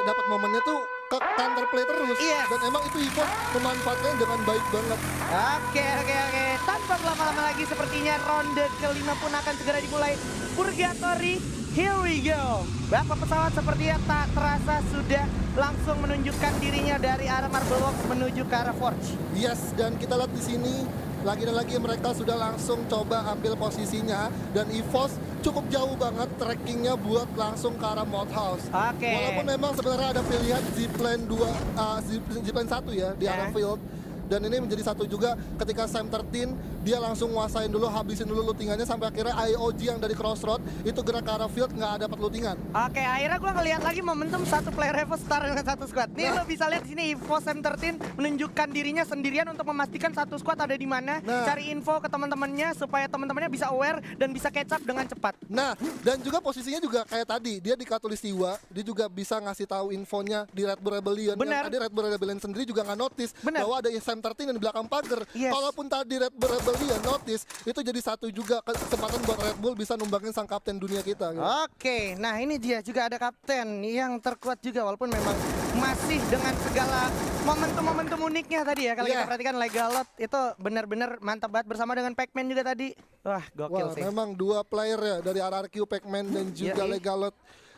dapat momennya tuh ke counter play terus. Yes. Dan emang itu EVOS memanfaatkan dengan baik banget. Oke. Tanpa berlama-lama lagi sepertinya ronde kelima pun akan segera dimulai. Purgatory, here we go. Bapak pesawat sepertinya tak terasa sudah langsung menunjukkan dirinya dari arah Marble Box menuju ke arah Forge. Yes, dan kita lihat di sini lagi dan lagi mereka sudah langsung coba ambil posisinya dan EVOS cukup jauh banget trackingnya buat langsung ke arah Mod House. Oke. Walaupun memang sebenarnya ada pilihan zipline 2, zipline 1 ya di arah field. Dan ini menjadi satu juga ketika Sam 13 dia langsung nguasain dulu, habisin dulu lootingannya sampai akhirnya IOG yang dari Crossroad itu gerak ke arah field nggak dapat lootingan. Oke, akhirnya gue ngeliat lagi momentum satu player EVOS start dengan satu squad. Nih lo bisa lihat di sini EVOS Sam 13 menunjukkan dirinya sendirian untuk memastikan satu squad ada di mana, cari info ke teman-temannya supaya teman-temannya bisa aware dan bisa catch up dengan cepat. Nah, dan juga posisinya juga kayak tadi, dia di Katulistiwa, dia juga bisa ngasih tahu infonya di Red Bull Rebellion. Benar. Yang tadi Red Bull Rebellion sendiri juga nggak notice Benar. bahwa ada Sam 13 yang di belakang pagar. Yes. Kalaupun tadi Red Bull Rebellion notice, itu jadi satu juga kesempatan buat Red Bull bisa numbangin sang kapten dunia kita. Gitu. Oke, nah ini dia juga ada kapten yang terkuat juga walaupun memang masih dengan segala momentum-momentum uniknya tadi ya. Kalau kita perhatikan Legalot itu benar-benar mantap banget bersama dengan Pac-Man juga tadi. Wah, gokil sih. Memang dua player ya dari RRQ, Pac-Man dan juga Legalot.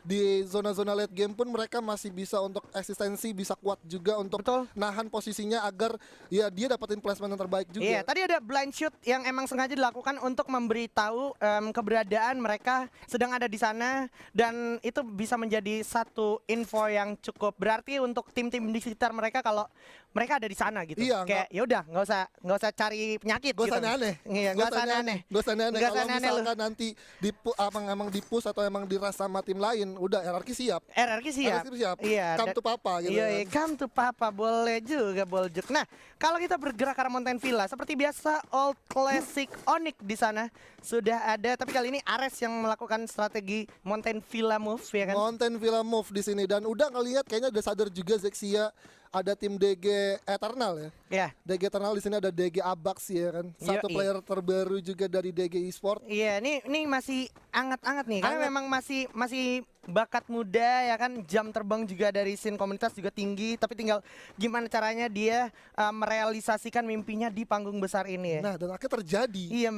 Di zona-zona late game pun mereka masih bisa untuk eksistensi, bisa kuat juga untuk nahan posisinya agar ya dia dapetin placement yang terbaik juga. Iya, tadi ada blind shoot yang emang sengaja dilakukan untuk memberitahu keberadaan mereka sedang ada di sana dan itu bisa menjadi satu info yang cukup berarti untuk tim-tim di sekitar mereka kalau mereka ada di sana gitu. Iya, kayak ya udah nggak usah cari penyakit. Gak usah gitu. aneh. Iya, nggak usah aneh. Kalau misalkan nanti emang di push atau emang dirasa sama tim lain, udah RRQ siap. Iya. Come to Papa gitu. Iya, come to Papa boleh juga boljuk. Nah, kalau kita bergerak ke arah Mountain Villa, seperti biasa Old Classic Onyx di sana sudah ada, tapi kali ini Ares yang melakukan strategi Mountain Villa move ya kan? Mountain Villa move di sini dan udah ngelihat kayaknya udah sadar juga Zexia ada tim DG Eternal ya. Iya. DG Eternal di sini ada DG Abax ya kan. Satu player terbaru juga dari DG Esport. Iya, ini masih anget-anget nih karena memang masih bakat muda ya kan, jam terbang juga dari scene komunitas juga tinggi, tapi tinggal gimana caranya dia merealisasikan mimpinya di panggung besar ini ya. Nah, dan akhirnya terjadi. Iya,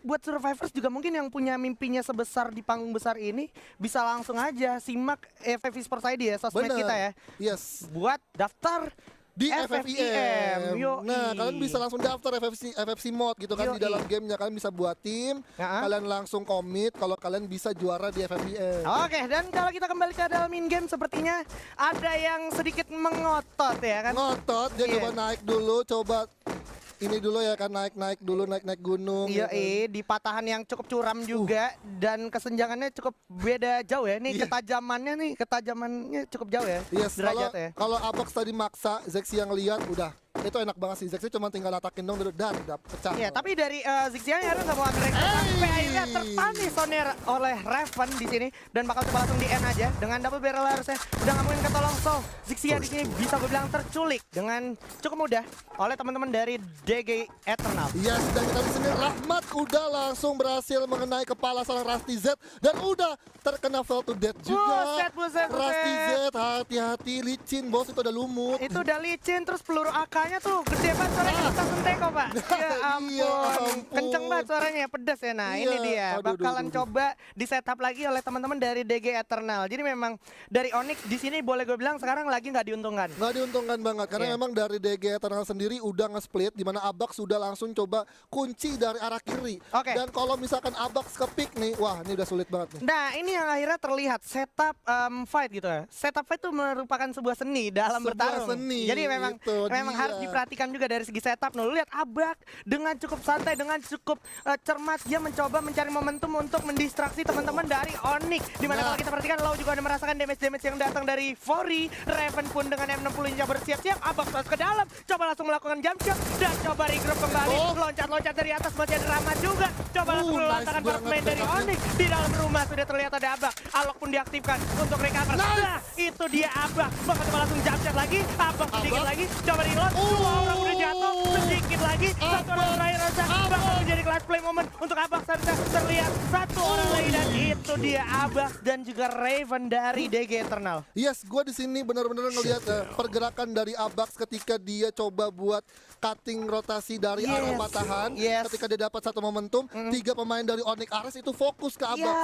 buat survivors juga mungkin yang punya mimpinya sebesar di panggung besar ini bisa langsung aja simak FF Esports ID ya, sosmed kita ya. Yes. Buat daftar di FFIM. Yoi. Nah, kalian bisa langsung daftar FFC mod gitu kan. Di dalam gamenya kalian bisa buat tim, kalian langsung komit kalau kalian bisa juara di FFIM. Oke, dan kalau kita kembali ke dalam in game sepertinya ada yang sedikit mengotot ya kan. Ngotot, dia coba naik dulu, coba ini dulu ya kan, naik gunung. Iya, di patahan yang cukup curam juga dan kesenjangannya cukup beda jauh ya. Nih ketajamannya cukup jauh ya. Yes, derajatnya. kalau Abax tadi maksa, Zexi yang lihat udah itu enak banget sih. Zexi cuma tinggal atakin dong dan udah pecah. Iya, tapi dari Zixia akhirnya nggak mau ambil sampai akhirnya terpanisoner oleh Raven di sini dan bakal coba langsung di end aja dengan double barrel harusnya udah nggak mungkin ketolong. So Zixia di sini bisa gue bilang terculik dengan cukup mudah oleh teman-teman dari DG Eternal. Yes, dan kita di sini Rahmat udah langsung berhasil mengenai kepala seorang Rusty Z dan udah terkena fall to death juga. Buset. Rusty Z, hati-hati, licin bos, itu udah lumut. Itu udah licin, terus peluru AK-nya tuh gede banget suaranya kita senteko pak. Ya ampun, kenceng banget suaranya, pedas ya. Nah ini dia, bakalan coba di setup lagi oleh teman-teman dari DG Eternal. Jadi memang dari Onyx di sini boleh gue bilang sekarang lagi nggak diuntungkan. Nggak diuntungkan banget karena memang dari DG Eternal sendiri udah nge-split di mana Abax sudah langsung coba kunci dari arah kiri. Dan kalau misalkan Abax ke-pick nih, wah ini udah sulit banget nih. Nah ini yang akhirnya terlihat setup fight gitu ya. Setup fight itu merupakan sebuah seni dalam bertarung. Jadi memang harus diperhatikan juga dari segi setup. Nah, lu lihat Abak dengan cukup santai, dengan cukup cermat dia mencoba mencari momentum untuk mendistraksi teman-teman dari Onyx. Dimana kalau kita perhatikan Lau juga ada merasakan damage yang datang dari Fori. Raven pun dengan M60-nya bersiap-siap. Abak masuk ke dalam, coba langsung melakukan jump shot dan coba regroup kembali. Loncat-loncat dari atas, masih ada Rahmat juga. Coba langsung melantarkan permain dari Onyx. Di dalam rumah sudah terlihat ada Abak. Alok pun diaktifkan untuk recover. Nah, itu dia Abak. Bakal coba langsung jump shot lagi. Abak sedikit lagi, coba reload. Dua orang udah jatuh, sedikit lagi lagi. Satu orang terakhir rasa bakal menjadi clutch play moment untuk Abax Sansa. Terlihat satu orang lagi dan itu dia Abax dan juga Raven dari DG Eternal. Yes, gue di sini benar-benar ngelihat pergerakan dari Abax ketika dia coba buat cutting rotasi dari arah patahan. Ketika dia dapat satu momentum, 3 pemain dari Onyx Ares itu fokus ke Abax.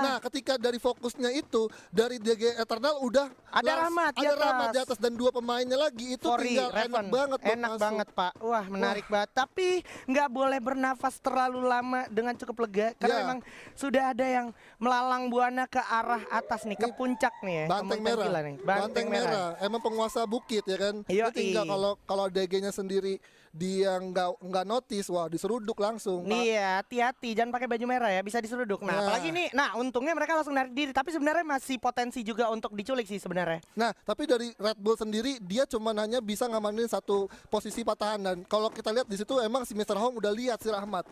Nah, ketika dari fokusnya itu dari DG Eternal udah ada Rahmat di atas dan 2 pemainnya lagi itu tinggal Raven. enak banget. Enak banget Pak. Wah menarik banget. Tapi nggak boleh bernafas terlalu lama dengan cukup lega karena memang sudah ada yang melalang buana ke arah atas nih, ke puncak nih ya. Banteng merah. Banteng merah. Emang penguasa bukit ya kan. Ini tinggal kalau DG-nya sendiri dia nggak notice, wah diseruduk langsung. Nih ya, hati-hati jangan pakai baju merah ya, bisa diseruduk. Nah, apalagi nih, untungnya mereka langsung narik diri, tapi sebenarnya masih potensi juga untuk diculik sih sebenarnya. Nah, tapi dari Red Bull sendiri dia cuma hanya bisa ngamanin satu posisi patahan dan kalau kita lihat di situ emang si Mr. Home udah lihat si Rahmat.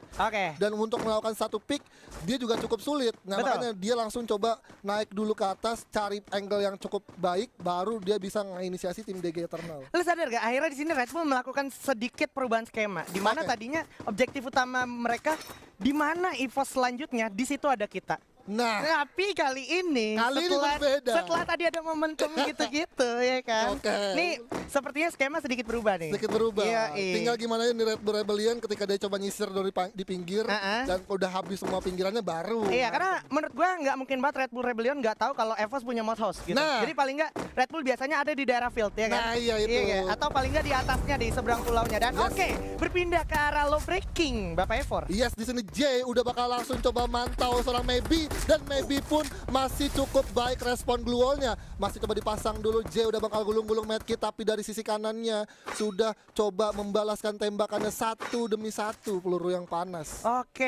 Dan untuk melakukan satu pick dia juga cukup sulit. Nah, makanya dia langsung coba naik dulu ke atas, cari angle yang cukup baik, baru dia bisa menginisiasi tim DG Eternal. Lu sadar gak? Akhirnya di sini Red Bull melakukan sedikit perubahan skema, di mana tadinya objektif utama mereka di mana EVOS selanjutnya, di situ ada kita. Nah, tapi kali ini berbeda. Setelah tadi ada momentum gitu-gitu ya kan. Nih sepertinya skema sedikit berubah nih. Sedikit berubah. Tinggal gimana nih Red Bull Rebellion ketika dia coba nyisir di pinggir dan udah habis semua pinggirannya baru. Iya, karena menurut gua nggak mungkin banget Red Bull Rebellion nggak tahu kalau EVOS punya mod house gitu. Jadi paling nggak Red Bull biasanya ada di daerah field ya kan. Nah, iya itu. Atau paling nggak di atasnya di seberang pulaunya. Dan berpindah ke arah low breaking Bapak Evor. Yes, di sini Jay udah bakal langsung coba mantau seorang Maybe dan Maybe pun masih cukup baik respon glue wall-nya. Masih coba dipasang dulu, Jay udah bakal gulung-gulung medkit tapi dari sisi kanannya sudah coba membalaskan tembakannya satu demi satu peluru yang panas. Oke,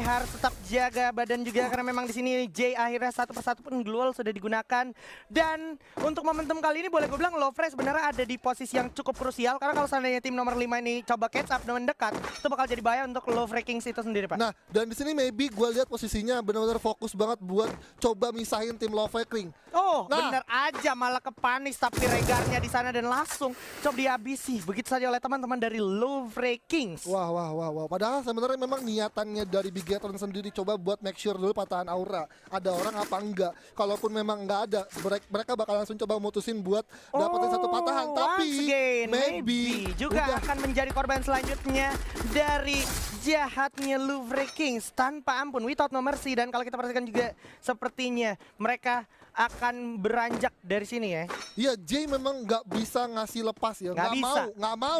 harus tetap jaga badan juga karena memang di sini Jay akhirnya satu persatu pun glue wall sudah digunakan. Dan untuk momentum kali ini boleh gue bilang Lovre sebenarnya ada di posisi yang cukup krusial karena kalau seandainya tim nomor 5 ini coba catch up dengan dekat, itu bakal jadi bahaya untuk Lovre Kings itu sendiri, Pak. Nah, dan di sini Maybe gue lihat posisinya benar-benar fokus banget buat coba misahin tim Lovre King. Bener aja malah kepanis tapi regarnya di sana dan langsung coba dihabisi begitu saja oleh teman-teman dari Lovre Kings. Wah. Padahal sebenarnya memang niatannya dari Bigetron sendiri coba buat make sure dulu patahan aura. Ada orang apa enggak? Kalaupun memang enggak ada, mereka bakal langsung coba mutusin buat dapetin satu patahan. Tapi Maybe juga akan menjadi korban selanjutnya dari jahatnya Lovre Kings tanpa ampun, without no mercy. Dan kalau kita perhatikan juga sepertinya mereka akan beranjak dari sini ya. Iya, Jay memang nggak bisa ngasih lepas ya. Nggak mau.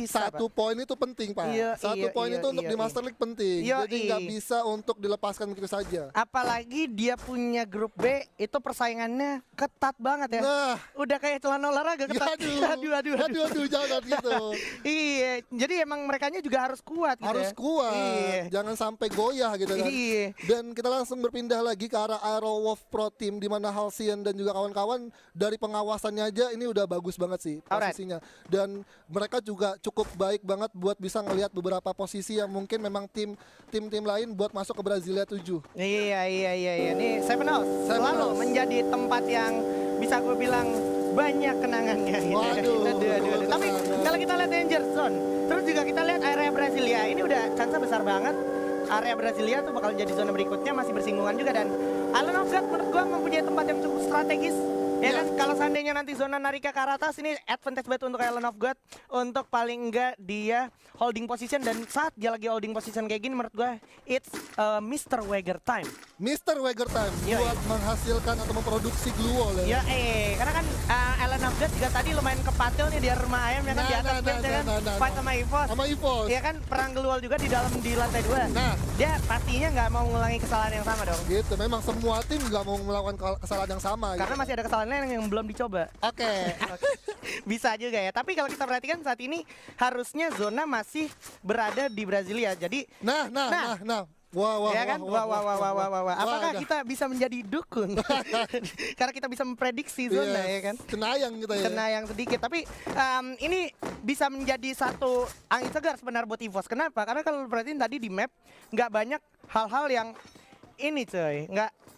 Satu poin itu penting, Pak. Satu poin itu untuk di Master League penting. Jadi nggak bisa untuk dilepaskan begitu saja. Apalagi dia punya grup B, itu persaingannya ketat banget ya. Nah, udah kayak celana olahraga ketat. Aduh, jangan gitu. Iya, jadi emang merekanya juga harus kuat gitu. Harus kuat. Jangan sampai goyah gitu kan. Dan kita langsung berpindah lagi ke arah Arrow Wolf Pro Team di mana Halcyon dan juga kawan-kawan dari pengawasannya aja ini udah bagus banget sih posisinya. Dan mereka juga cukup baik banget buat bisa ngelihat beberapa posisi yang mungkin memang tim-tim lain buat masuk ke Brasilia 7. Iya. Ini Seven House selalu menjadi tempat yang bisa gue bilang banyak kenangannya. Waduh. Tapi kalau kita lihat Danger Zone, terus juga kita lihat area Brasilia, ini udah chance besar banget. Area Brasilia tuh bakal jadi zona berikutnya, masih bersinggungan juga. Dan Island of God menurut gua mempunyai tempat yang cukup strategis. Ya kan, kalau seandainya nanti zona Narika ke atas, ini advantage banget untuk Island of God untuk paling enggak dia holding position. Dan saat dia lagi holding position kayak gini, menurut gua it's Mr. Wager time. Mr. Wager time buat menghasilkan atau memproduksi glue wall ya. Karena kan Island of God juga tadi lumayan kepatil nih di rumah ayam ya kan, di atas base ya kan, fight sama EVOS. Ya kan, perang glue wall juga di lantai 2. Nah, dia pastinya nggak mau mengulangi kesalahan yang sama dong. Gitu, memang semua tim nggak mau melakukan kesalahan yang sama. Karena masih ada kesalahan yang belum dicoba. Oke. Bisa juga ya. Tapi kalau kita perhatikan saat ini harusnya zona masih berada di Brasilia. Jadi Nah. Wah. Apakah kita bisa menjadi dukun? Karena kita bisa memprediksi zona ya kan. Cenayang gitu ya. Cenayang sedikit. Tapi ini bisa menjadi satu angin segar sebenarnya buat EVOS. Kenapa? Karena kalau perhatiin tadi di map nggak banyak hal-hal yang ini coy,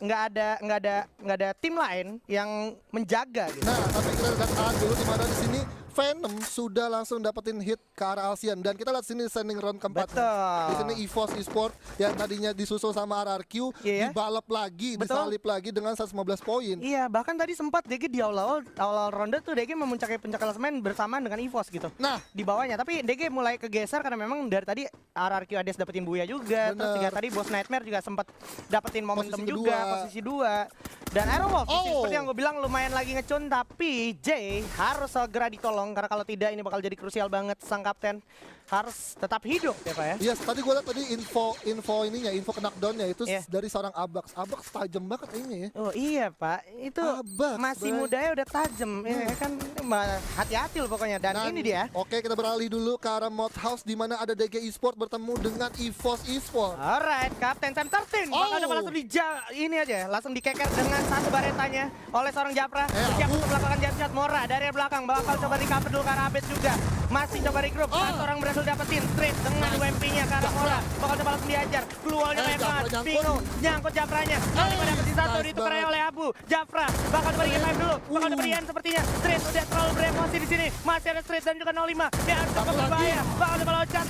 nggak ada tim lain yang menjaga gitu. Nah, tapi kita lihat dulu di mana di sini Venom sudah langsung dapetin hit ke arah Alcyon dan kita lihat sini standing round keempat. Di sini EVOS Esport yang tadinya disusul sama RRQ dibalap lagi, disalip lagi dengan 115 poin. Iya, bahkan tadi sempat DG di awal ronde tuh DG memuncaki puncak klasemen bersamaan dengan EVOS gitu. Nah, di bawahnya, tapi DG mulai kegeser karena memang dari tadi RRQ Ades dapetin Buya juga, terus juga tadi Boss Nightmare juga sempat dapetin momentum posisi 2. Dan Aerowolf seperti yang gue bilang lumayan lagi ngecun, tapi Jay harus segera ditolong karena kalau tidak ini bakal jadi krusial banget. Sang kapten harus tetap hidup ya Pak ya. Yes, tadi gue lihat tadi info knockdown-nya itu dari seorang Abax. Abax tajam banget ini ya. Oh iya Pak, itu Abax, masih mudanya udah tajam. Ya kan hati-hati loh pokoknya. Dan ini dia. Oke, kita beralih dulu ke arah Mod House di mana ada DG Esport bertemu dengan EVOS Esport. Alright, Kapten Sam 13 bakal dapat langsung ini aja, langsung dikeker dengan satu baretanya oleh seorang Jafra. Siap untuk melakukan jump shot. Mora dari belakang bakal coba recover dulu ke arah Abed juga. Masih coba regroup, satu orang berhasil dapetin straight dengan WMP-nya ke arah Mora. Bakal coba langsung diajar, keluarnya banyak banget. Bingung, nyangkut Jafranya. Kali dapetin satu, ditukerai oleh Abu. Jafra bakal coba di-revive dulu, bakal coba di-end sepertinya. Straight udah terlalu beremosi di sini. Masih ada straight dan juga 05. Dia harus cukup berbahaya. Bakal coba loncat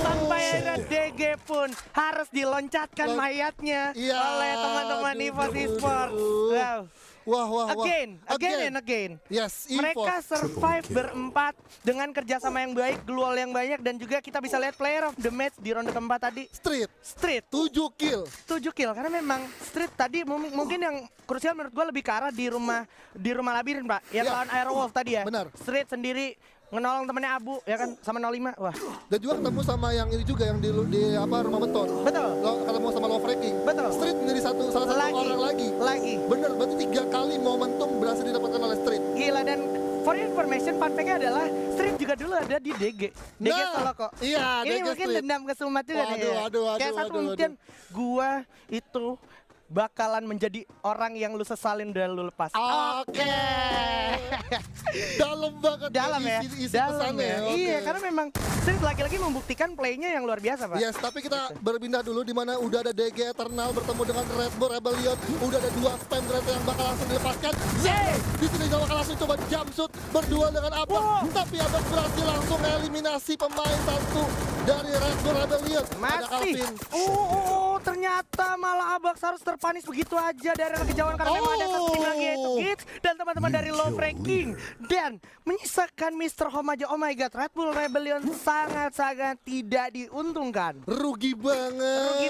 sampai akhirnya DG pun harus diloncatkan mayatnya oleh teman-teman EVOS Esport. Wah. Again and again. Yes, mereka survive berempat dengan kerjasama yang baik, glual yang banyak, dan juga kita bisa lihat player of the match di ronde keempat tadi. Street 7 kill karena memang Street tadi mungkin yang krusial menurut gue lebih ke arah di rumah labirin Pak, yang lawan Aerowolf tadi ya. Benar. Street sendiri ngenolong temennya Abu ya kan sama 05. Wah. Dan juga ketemu sama yang ini juga yang di rumah beton. Betul. Ketemu sama Love Wrecking. Betul. Street menjadi salah satu orang lagi. Bener, berarti 3 kali momentum berhasil didapatkan oleh Street. Gila, dan for your information, fun fact-nya adalah Street juga dulu ada di DG solo kok. Iya, ini DG mungkin Street. dendam ke Sumat juga nih. Kayak satu mungkin gua itu bakalan menjadi orang yang lu sesalin dan lu lepas. Oke. Dalam banget isi pesannya. Iya, karena memang Street lagi-lagi membuktikan playnya yang luar biasa Pak. Yes, tapi kita berpindah dulu di mana udah ada DG Eternal bertemu dengan Red Bull Rebellion. Udah ada 2 spam grenade yang bakal langsung dilepaskan. Di sini bakal langsung coba jump shoot berdua dengan Abax. Tapi Abax berhasil langsung eliminasi pemain satu dari Red Bull Rebellion. Masih. Ternyata malah Abax harus terpanis begitu aja dari kejauhan karena memang ada satu tim lagi yaitu Gits dan teman-teman dari Love Wrecking dan menyisakan Mr. Home aja. Oh my god, Red Bull Rebellion sangat-sangat tidak diuntungkan. Rugi banget.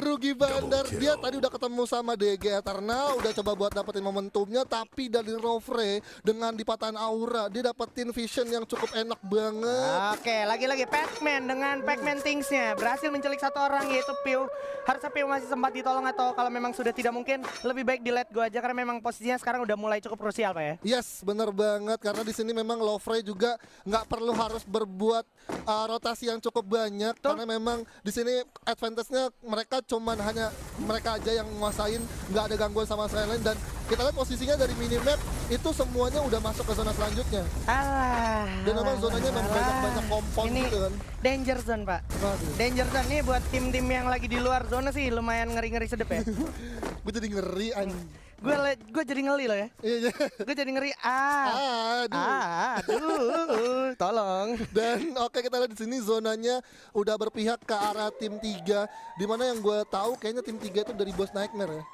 Rugi bandar. Dia tadi udah ketemu sama DG Eternal, udah coba buat dapetin momentumnya, tapi dari Rovre dengan dipatahin aura, dia dapetin vision yang cukup enak banget. Oke, lagi-lagi Pac-Man dengan Pac-Man Things-nya berhasil menculik satu orang yaitu Piu. Harusnya Piu masih sempat ditolong atau kalau memang sudah tidak mungkin lebih baik di let go aja karena memang posisinya sekarang udah mulai cukup krusial Pak ya. Yes, bener banget karena di sini memang Lovre juga nggak perlu harus berbuat rotasi yang cukup banyak karena memang di sini advantage-nya mereka cuman hanya mereka aja yang menguasain, nggak ada gangguan sama sekali lain dan kita lihat posisinya dari minimap itu semuanya udah masuk ke zona selanjutnya. Dan memang zonanya memang banyak kompon ini gitu kan. Danger zone Pak. Danger zone nih buat tim-tim yang lagi di luar zona sih lumayan ngeri-ngeri sedep ya. Gue jadi ngeri Gue jadi ngeli loh ya. Iya. Gue jadi ngeri. Aduh. Tolong. Dan oke, kita lihat di sini zonanya udah berpihak ke arah tim 3 di mana yang gue tahu kayaknya tim 3 itu dari Boss Nightmare ya.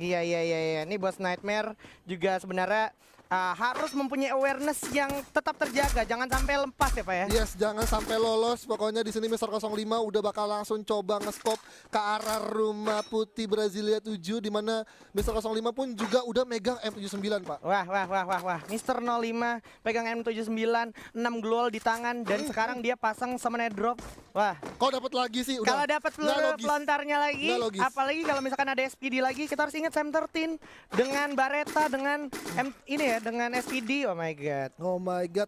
Iya. Ini Boss Nightmare juga sebenarnya harus mempunyai awareness yang tetap terjaga, jangan sampai lepas ya Pak ya. Yes, jangan sampai lolos. Pokoknya di sini Mr. 05 udah bakal langsung coba nge-scope ke arah rumah putih Brasilia 7 di mana Mr. 05 pun juga udah megang M79 Pak. Wah. Mr. 05 pegang M79, 6 glual di tangan dan sekarang dia pasang summoner drop. Wah. Kok dapat lagi sih? Kalau dapat peluru pelontarnya lagi, apalagi kalau misalkan ada SPD lagi, kita harus ingat Sam 13 dengan Baretta dengan dengan SPD. Oh my god.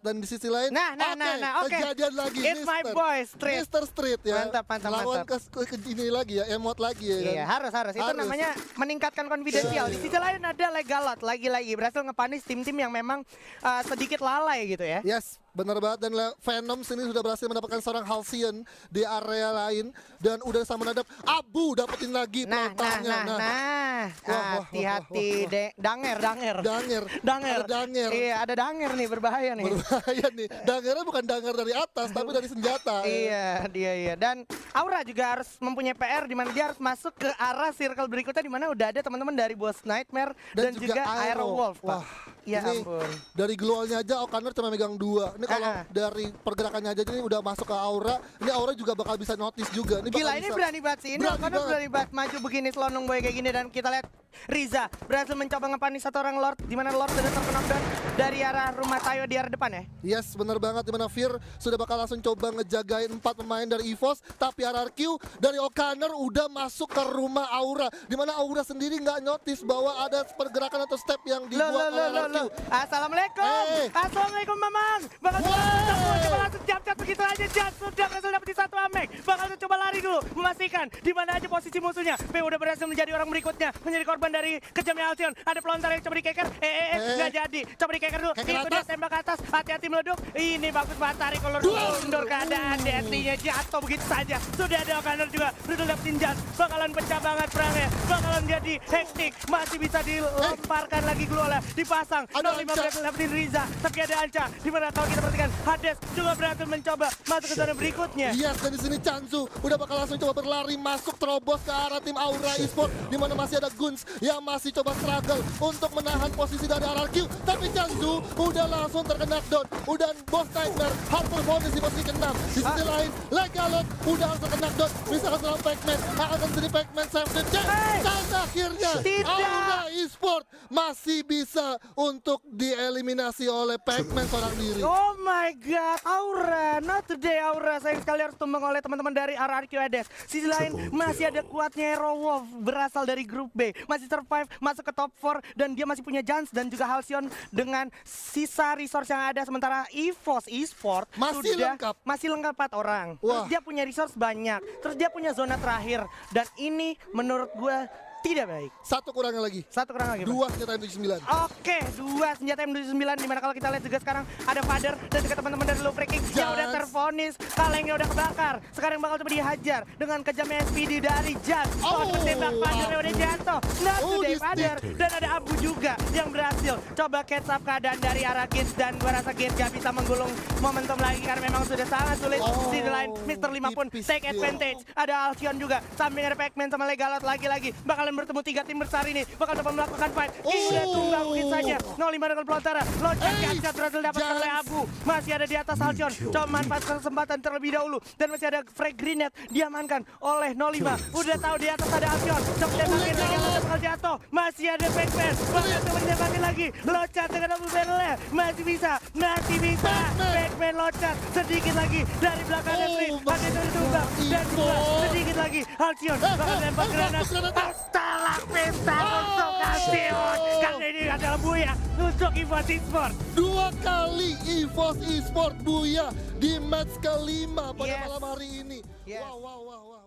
Dan di sisi lain oke. Kejadian lagi It's my boy Street. Mr. Street ya. Mantap. Lawan ke ini lagi ya, emot lagi ya kan? Iya, harus. Itu namanya meningkatkan konfidensial. Di sisi lain ada Legalot lagi berhasil ngepanis tim-tim yang memang sedikit lalai gitu ya. Yes. Bener banget, dan Venom sini sudah berhasil mendapatkan seorang Halcyon di area lain dan udah sama menadap Abu dapetin lagi pelotongnya. Hati-hati Danger. Ada Danger. Iya, ada Danger nih, berbahaya nih. Berbahaya nih. Dangernya bukan Danger dari atas tapi dari senjata. Iya, dia. Dan Aura juga harus mempunyai PR di mana dia harus masuk ke arah circle berikutnya di mana udah ada teman-teman dari Boss Nightmare dan juga Aero Wolf, Pak. Wah, ya ini ampun. Dari glowalnya aja O'Connor cuma megang 2. Ini kalau dari pergerakannya aja ini udah masuk ke Aura. Ini Aura juga bakal bisa notice juga. Gila, ini berani banget sih. Ini O'Connor berani banget maju begini selonong boy kayak gini, dan kita lihat Riza berhasil mencoba ngepanis satu orang Lord, di mana Lord sudah terkena down dari arah rumah Tayo di arah depan ya. Yes, bener banget, di mana Fear sudah bakal langsung coba ngejagain 4 pemain dari EVOS, tapi RRQ dari O'Connor udah masuk ke rumah Aura, di mana Aura sendiri nggak notice bahwa ada pergerakan atau step yang dibuat oleh RRQ. Assalamualaikum. Assalamualaikum Mamang. Bakal coba langsung jump begitu aja. Jump sudah berhasil dapetin satu Amek. Bakal coba lari dulu, memastikan di mana aja posisi musuhnya. P udah berhasil menjadi orang berikutnya, menjadi korban dari kejamnya Halcyon. Ada pelontar yang coba dikeker. Nggak jadi. Coba dikeker dulu. Itu dia tembak ke atas. Hati-hati meleduk. Ini bagus banget tarik kalau mundur keadaan. DST-nya jatuh begitu saja. Sudah ada O'Connor juga. Sudah dapetin jas. Bakalan pecah banget perangnya. Bakalan jadi hektik. Masih bisa dilemparkan lagi Glula. Dipasang. 05 berhasil dapetin Riza. Tapi ada Anca. Dimana kalau kita perhatikan Hades juga berhasil mencoba masuk ke zona berikutnya. Yes, dan di sini Chansu udah bakal langsung coba berlari masuk terobos ke arah tim Aura Esports, di mana masih ada Guns yang masih coba struggle untuk menahan posisi dari RRQ, tapi Chansu udah langsung terkena down. Udah Boss Nightmare Harper Bonus di posisi ke-6. Di sisi lain Legalot udah langsung terkena down. Misalkan seorang Pac-Man akan menjadi Pac-Man save the day. Dan akhirnya Aura Esports masih bisa untuk dieliminasi oleh Pac-Man seorang diri. Oh my god, Aura, not today Aura. Sayang sekali harus tumbang oleh teman-teman dari RRQ Hades. Sisi lain masih ada kuatnya Aero Wolf berasal dari grup B, masih survive masuk ke top 4 dan dia masih punya Jans dan juga Halcyon dengan sisa resource yang ada, sementara EVOS Esports masih lengkap 4 orang. Terus dia punya resource banyak, terus dia punya zona terakhir, dan ini menurut gue tidak baik. Satu kurang lagi. 2 senjata M79. Oke, 2 senjata M79, dimana kalau kita lihat juga sekarang ada Father dan juga teman-teman dari Low Breaking yang udah terfonis, kalengnya udah kebakar. Sekarang bakal coba dihajar dengan kejamnya SPD dari Jazz. Tembak Father yang udah jatuh. Nah, today Father, dan ada Abu juga yang berhasil coba catch up keadaan dari arah Kids, dan gua rasa Kids gak bisa menggulung momentum lagi karena memang sudah sangat sulit. Di lain Mr. 5 pun take advantage. Ada Alcyon juga, samping ada Pac-Man sama Legalot lagi-lagi. Bakalan bertemu 3 tim besar ini, bakal coba melakukan fight. Udah tumbang mungkin saja. 05 dengan pelontaran. Loncat kacat berhasil dapat oleh Abu. Masih ada di atas Halcyon. Coba manfaatkan kesempatan terlebih dahulu. Dan masih ada frag grenade diamankan oleh 05. Udah tahu di atas ada Halcyon. Coba tembakin lagi, bakal jatuh. Masih ada Pac-Man. Bakal coba ditembakin lagi. Loncat dengan Abu Beneleh. Masih bisa. Pac-Man loncat sedikit lagi dari belakang Netflix. Ada itu ditumbang. Dan juga sedikit lagi Halcyon bakal lempar granat. Astaga, pesta untuk Halcyon. Karena ini adalah Buya untuk EVOS Esports. 2 kali EVOS Esports Buya di match ke-5 pada malam hari ini. Wow.